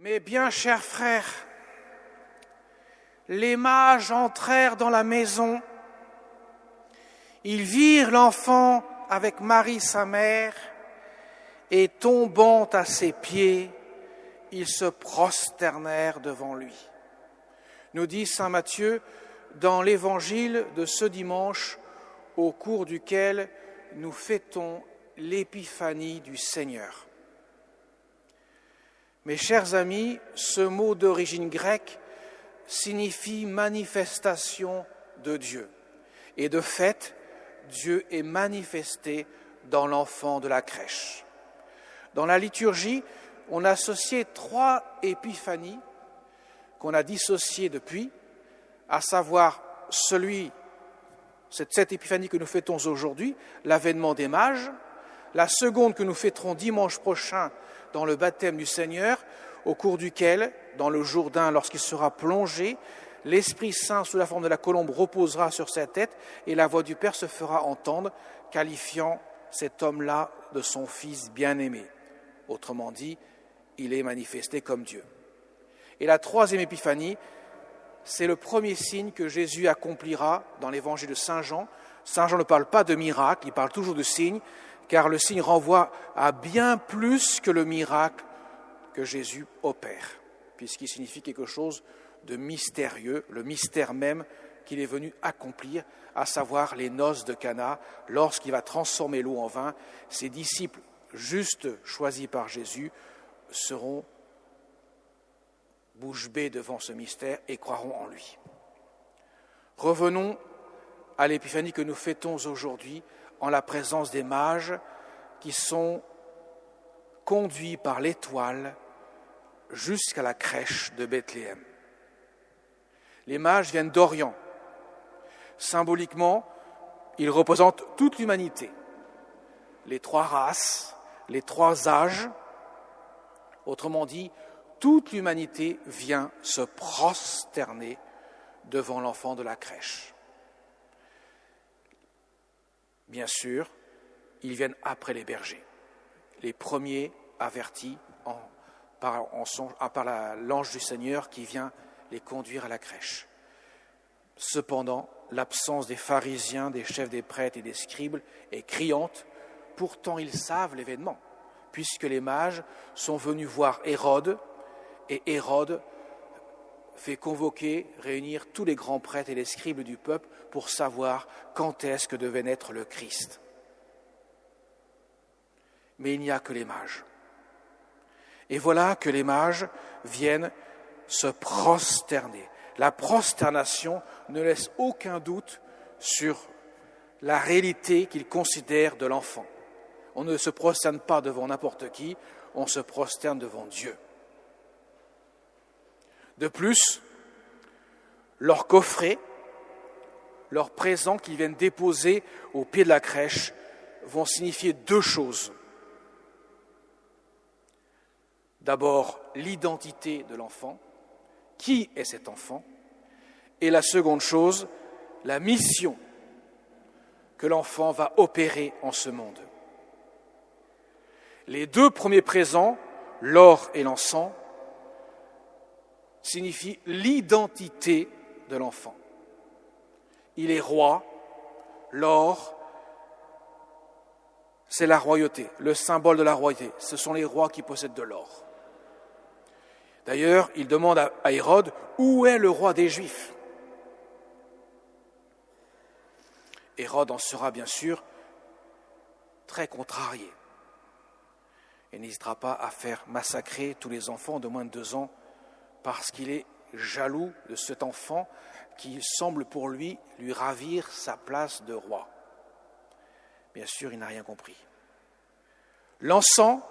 Mes bien chers frères, les mages entrèrent dans la maison. Ils virent l'enfant avec Marie sa mère et tombant à ses pieds, ils se prosternèrent devant lui. Nous dit saint Matthieu dans l'évangile de ce dimanche au cours duquel nous fêtons l'épiphanie du Seigneur. Mes chers amis, ce mot d'origine grecque signifie manifestation de Dieu. Et de fait, Dieu est manifesté dans l'enfant de la crèche. Dans la liturgie, on a associé 3 épiphanies qu'on a dissociées depuis, à savoir cette épiphanie que nous fêtons aujourd'hui, l'avènement des mages, la seconde que nous fêterons dimanche prochain dans le baptême du Seigneur, au cours duquel, dans le Jourdain, lorsqu'il sera plongé, l'Esprit Saint, sous la forme de la colombe, reposera sur sa tête et la voix du Père se fera entendre, qualifiant cet homme-là de son Fils bien-aimé. Autrement dit, il est manifesté comme Dieu. Et la 3e épiphanie, c'est le premier signe que Jésus accomplira dans l'évangile de Saint Jean. Saint Jean ne parle pas de miracle, il parle toujours de signe, car le signe renvoie à bien plus que le miracle que Jésus opère, puisqu'il signifie quelque chose de mystérieux, le mystère même qu'il est venu accomplir, à savoir les noces de Cana, lorsqu'il va transformer l'eau en vin. Ses disciples, juste choisis par Jésus, seront bouche bée devant ce mystère et croiront en lui. Revenons à l'épiphanie que nous fêtons aujourd'hui, en la présence des mages qui sont conduits par l'étoile jusqu'à la crèche de Bethléem. Les mages viennent d'Orient. Symboliquement, ils représentent toute l'humanité, les 3 races, les 3 âges. Autrement dit, toute l'humanité vient se prosterner devant l'enfant de la crèche. Bien sûr, ils viennent après les bergers, les premiers avertis par l'ange du Seigneur qui vient les conduire à la crèche. Cependant, l'absence des pharisiens, des chefs des prêtres et des scribes est criante. Pourtant, ils savent l'événement, puisque les mages sont venus voir Hérode, et Hérode fait réunir tous les grands prêtres et les scribes du peuple pour savoir quand est-ce que devait naître le Christ. Mais il n'y a que les mages. Et voilà que les mages viennent se prosterner. La prosternation ne laisse aucun doute sur la réalité qu'ils considèrent de l'enfant. On ne se prosterne pas devant n'importe qui, on se prosterne devant Dieu. De plus, leurs coffrets, leurs présents qu'ils viennent déposer au pied de la crèche vont signifier 2 choses. D'abord, l'identité de l'enfant. Qui est cet enfant? Et la seconde chose, la mission que l'enfant va opérer en ce monde. Les 2 premiers présents, l'or et l'encens, signifient l'identité de l'enfant. Il est roi, l'or, c'est la royauté, le symbole de la royauté. Ce sont les rois qui possèdent de l'or. D'ailleurs, il demande à Hérode, où est le roi des Juifs? Hérode en sera bien sûr très contrarié et n'hésitera pas à faire massacrer tous les enfants de moins de 2 ans parce qu'il est jaloux de cet enfant qui semble pour lui ravir sa place de roi. Bien sûr, il n'a rien compris. L'encens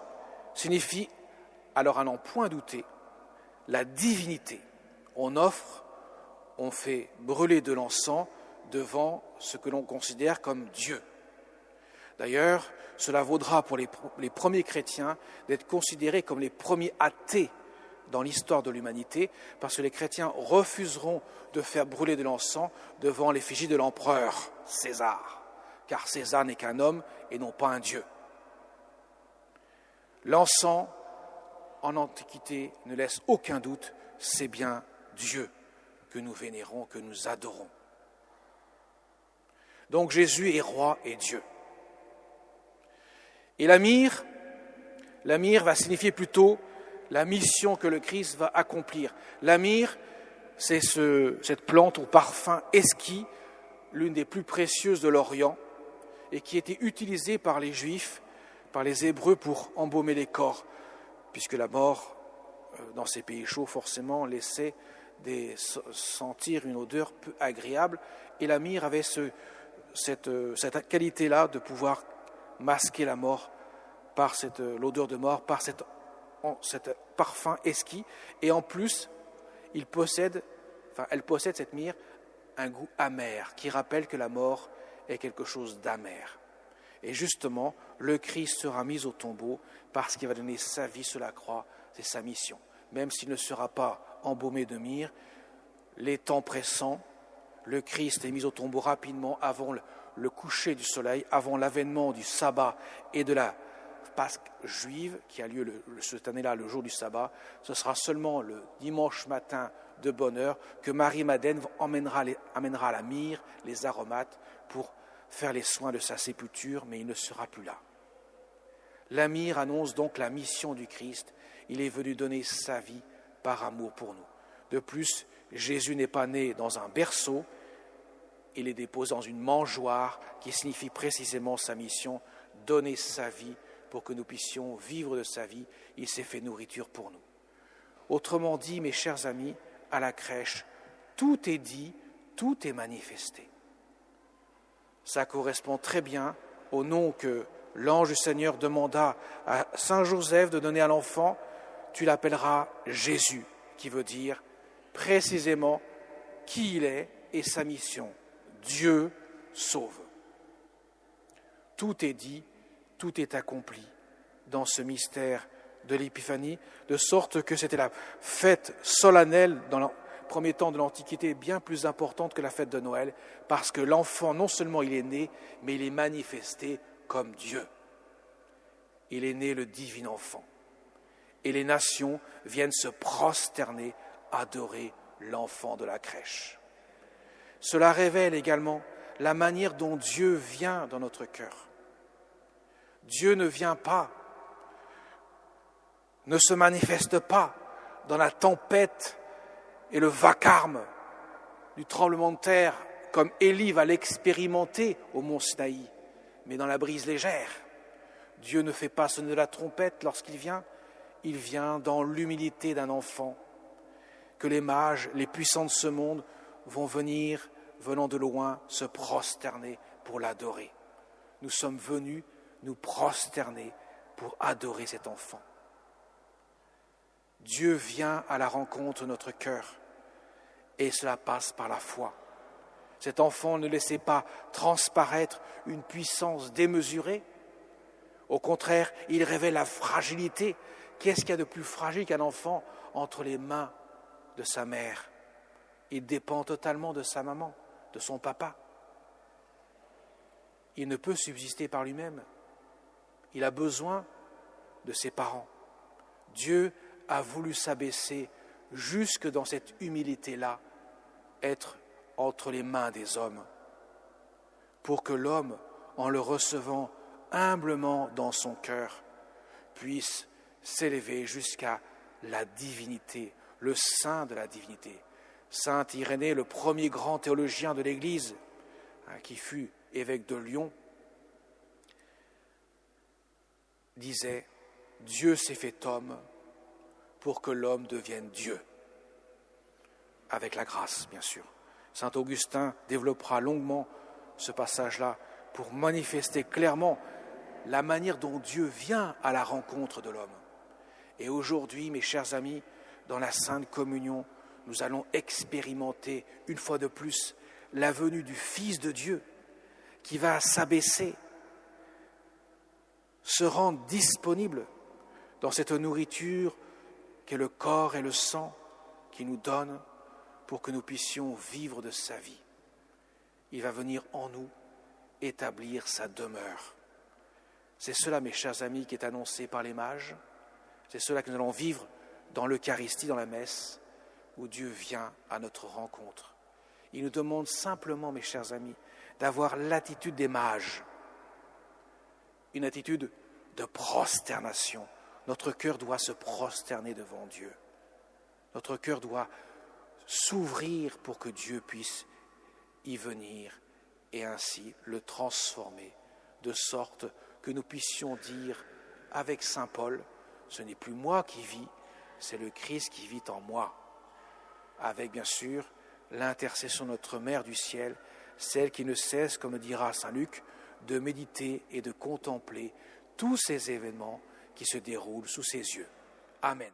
signifie, alors à n'en point douter, la divinité. On fait brûler de l'encens devant ce que l'on considère comme Dieu. D'ailleurs, cela vaudra pour les premiers chrétiens d'être considérés comme les premiers athées dans l'histoire de l'humanité, parce que les chrétiens refuseront de faire brûler de l'encens devant l'effigie de l'empereur César, car César n'est qu'un homme et non pas un dieu. L'encens en Antiquité ne laisse aucun doute, c'est bien Dieu que nous vénérons, que nous adorons. Donc Jésus est roi et Dieu. Et la myrrhe va signifier plutôt la mission que le Christ va accomplir. La myrrhe, c'est cette plante au parfum exquis, l'une des plus précieuses de l'Orient, et qui était utilisée par les Juifs, par les Hébreux pour embaumer les corps, puisque la mort, dans ces pays chauds, forcément, laissait sentir une odeur peu agréable, et la myrrhe avait cette qualité-là de pouvoir masquer la mort par l'odeur de mort, par cet parfum exquis, et en plus, elle possède cette myrrhe un goût amer, qui rappelle que la mort est quelque chose d'amer. Et justement, le Christ sera mis au tombeau parce qu'il va donner sa vie sur la croix, c'est sa mission. Même s'il ne sera pas embaumé de myrrhe, les temps pressants, le Christ est mis au tombeau rapidement avant le coucher du soleil, avant l'avènement du sabbat et de la Pâque juive qui a lieu cette année-là, le jour du sabbat. Ce sera seulement le dimanche matin de bonne heure que Marie-Madeleine amènera la myrrhe, les aromates pour faire les soins de sa sépulture, mais il ne sera plus là. La myrrhe annonce donc la mission du Christ. Il est venu donner sa vie par amour pour nous. De plus, Jésus n'est pas né dans un berceau, il est déposé dans une mangeoire qui signifie précisément sa mission, donner sa vie pour que nous puissions vivre de sa vie. Il s'est fait nourriture pour nous. Autrement dit, mes chers amis, à la crèche, tout est dit, tout est manifesté. Ça correspond très bien au nom que l'ange du Seigneur demanda à Saint Joseph de donner à l'enfant. Tu l'appelleras Jésus, qui veut dire précisément qui il est et sa mission. Dieu sauve. Tout est dit, tout est accompli dans ce mystère de l'Épiphanie, de sorte que c'était la fête solennelle dans le premier temps de l'Antiquité, bien plus importante que la fête de Noël, parce que l'enfant, non seulement il est né, mais il est manifesté comme Dieu. Il est né le divin enfant. Et les nations viennent se prosterner, adorer l'enfant de la crèche. Cela révèle également la manière dont Dieu vient dans notre cœur. Dieu ne vient pas, ne se manifeste pas dans la tempête et le vacarme du tremblement de terre, comme Élie va l'expérimenter au mont Sinaï, mais dans la brise légère. Dieu ne fait pas sonner de la trompette lorsqu'il vient, il vient dans l'humilité d'un enfant, que les mages, les puissants de ce monde vont venir, venant de loin, se prosterner pour l'adorer. Nous sommes venus nous prosterner pour adorer cet enfant. Dieu vient à la rencontre de notre cœur et cela passe par la foi. Cet enfant ne laissait pas transparaître une puissance démesurée. Au contraire, il révèle la fragilité. Qu'est-ce qu'il y a de plus fragile qu'un enfant entre les mains de sa mère? Il dépend totalement de sa maman, de son papa. Il ne peut subsister par lui-même. Il a besoin de ses parents. Dieu a voulu s'abaisser jusque dans cette humilité-là, être entre les mains des hommes, pour que l'homme, en le recevant humblement dans son cœur, puisse s'élever jusqu'à la divinité, le sein de la divinité. Saint Irénée, le premier grand théologien de l'Église, qui fut évêque de Lyon, disait « Dieu s'est fait homme pour que l'homme devienne Dieu », avec la grâce, bien sûr. Saint Augustin développera longuement ce passage-là pour manifester clairement la manière dont Dieu vient à la rencontre de l'homme. Et aujourd'hui, mes chers amis, dans la Sainte Communion, nous allons expérimenter une fois de plus la venue du Fils de Dieu qui va s'abaisser, se rendre disponible dans cette nourriture qu'est le corps et le sang qu'il nous donne pour que nous puissions vivre de sa vie. Il va venir en nous établir sa demeure. C'est cela, mes chers amis, qui est annoncé par les mages. C'est cela que nous allons vivre dans l'Eucharistie, dans la messe, où Dieu vient à notre rencontre. Il nous demande simplement, mes chers amis, d'avoir l'attitude des mages, une attitude de prosternation. Notre cœur doit se prosterner devant Dieu. Notre cœur doit s'ouvrir pour que Dieu puisse y venir et ainsi le transformer, de sorte que nous puissions dire avec saint Paul, ce n'est plus moi qui vis, c'est le Christ qui vit en moi. Avec bien sûr l'intercession de notre Mère du ciel, celle qui ne cesse, comme le dira saint Luc, de méditer et de contempler tous ces événements qui se déroulent sous ses yeux. Amen.